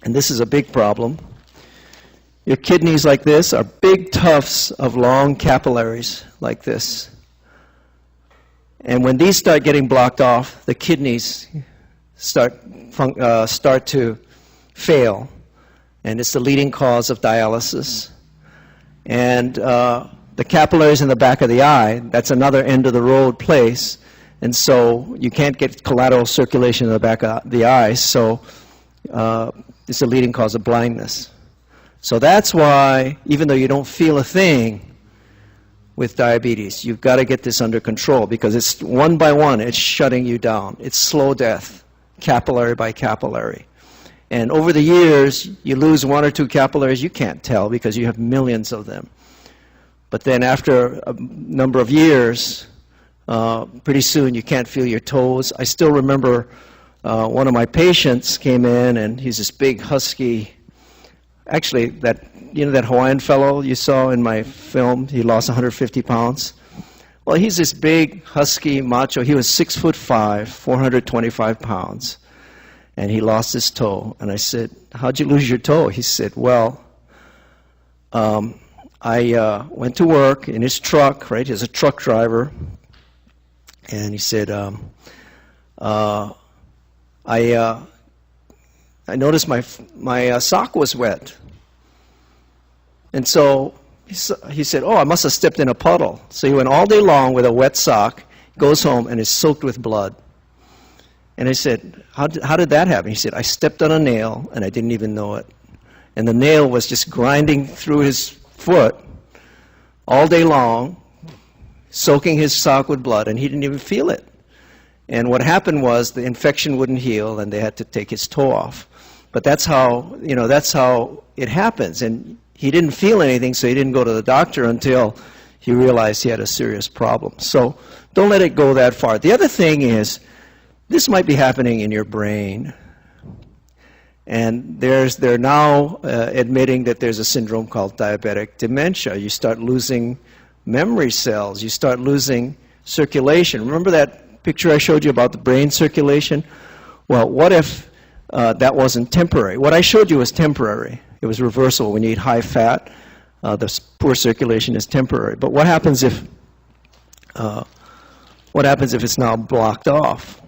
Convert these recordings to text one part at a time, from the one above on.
and this is a big problem. Your kidneys like this are big tufts of long capillaries like this. And when these start getting blocked off, the kidneys start to fail. And it's the leading cause of dialysis. And the capillaries in the back of the eye, that's another end of the road place. And so you can't get collateral circulation in the back of the eye, so it's a leading cause of blindness. So that's why, even though you don't feel a thing with diabetes, you've got to get this under control, because it's one by one, it's shutting you down. It's slow death, capillary by capillary. And over the years, you lose one or two capillaries, you can't tell because you have millions of them. But then after a number of years, pretty soon you can't feel your toes. I still remember one of my patients came in, and he's this big, husky, actually, that Hawaiian fellow you saw in my film, he lost 150 pounds. Well, he's this big, husky, macho. He was 6'5", 425 pounds. And he lost his toe. And I said, how'd you lose your toe? He said, well, I went to work in his truck, right? He's a truck driver. And he said, I noticed my sock was wet. And so he said, oh, I must have stepped in a puddle. So he went all day long with a wet sock, goes home, and is soaked with blood. And I said, how did that happen? He said, I stepped on a nail, and I didn't even know it. And the nail was just grinding through his foot all day long, soaking his sock with blood, and he didn't even feel it. And what happened was the infection wouldn't heal, and they had to take his toe off. But that's how it happens. And he didn't feel anything, so he didn't go to the doctor until he realized he had a serious problem. So don't let it go that far. The other thing is, this might be happening in your brain. And they're now admitting that there's a syndrome called diabetic dementia. You start losing memory cells. You start losing circulation. Remember that picture I showed you about the brain circulation? Well, what if that wasn't temporary? What I showed you was temporary. It was reversible. When you eat high fat, the poor circulation is temporary. But what happens if it's now blocked off?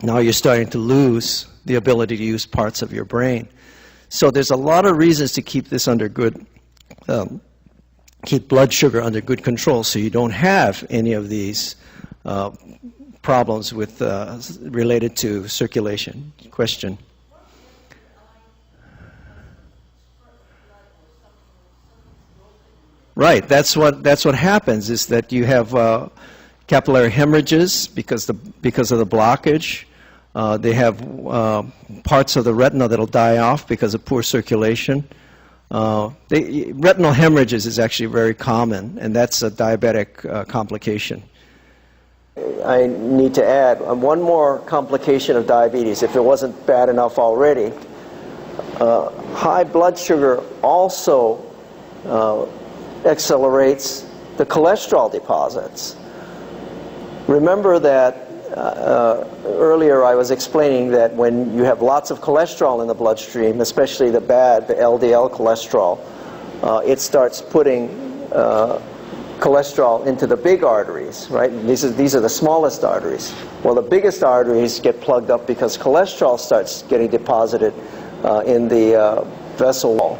Now you're starting to lose the ability to use parts of your brain. So there's a lot of reasons to keep this under good, keep blood sugar under good control, so you don't have any of these problems with related to circulation. Question? Right. That's what happens. Is that you have capillary hemorrhages because of the blockage. They have parts of the retina that'll die off because of poor circulation. Retinal hemorrhages is actually very common, and that's a diabetic complication. I need to add one more complication of diabetes, if it wasn't bad enough already. High blood sugar also accelerates the cholesterol deposits. Remember that earlier I was explaining that when you have lots of cholesterol in the bloodstream, especially the LDL cholesterol, it starts putting cholesterol into the big arteries, right? These are the smallest arteries. Well, the biggest arteries get plugged up because cholesterol starts getting deposited in the vessel wall.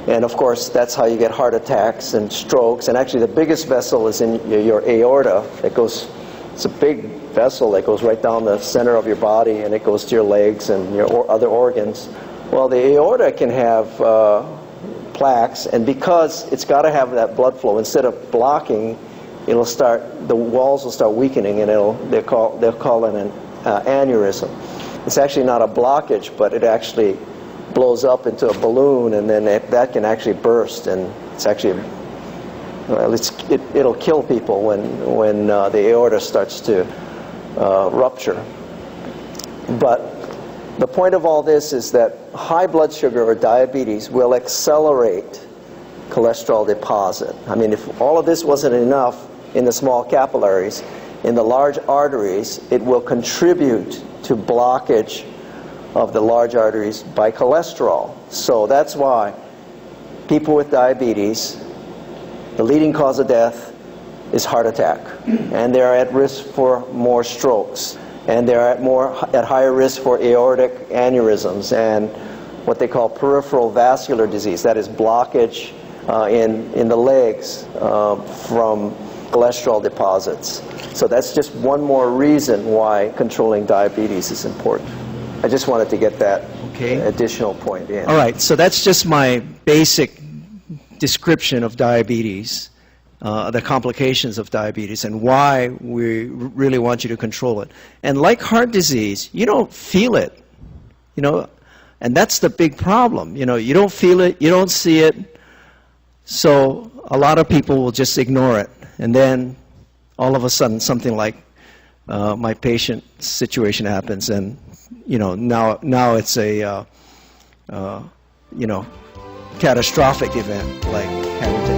And of course, that's how you get heart attacks and strokes. And actually, the biggest vessel is in your aorta. It's a big vessel that goes right down the center of your body, and it goes to your legs and your other organs. Well, the aorta can have plaques, and because it's got to have that blood flow, instead of blocking, the walls will start weakening, and they'll call it an aneurysm. It's actually not a blockage, but it actually blows up into a balloon, and then that can actually burst, and it's actually it'll kill people when the aorta starts to rupture. But the point of all this is that high blood sugar or diabetes will accelerate cholesterol deposit. I mean, if all of this wasn't enough in the small capillaries, in the large arteries, it will contribute to blockage of the large arteries by cholesterol. So that's why people with diabetes, the leading cause of death is heart attack, and they're at risk for more strokes, and they're at higher risk for aortic aneurysms and what they call peripheral vascular disease, that is blockage in the legs from cholesterol deposits. So that's just one more reason why controlling diabetes is important. I just wanted to get that additional point in. All right, so that's just my basic description of diabetes, the complications of diabetes, and why we really want you to control it. And like heart disease, you don't feel it, you know, and that's the big problem. You know, you don't feel it, you don't see it, so a lot of people will just ignore it. And then all of a sudden something like my patient's situation happens, and you know, now it's a you know, catastrophic event like having to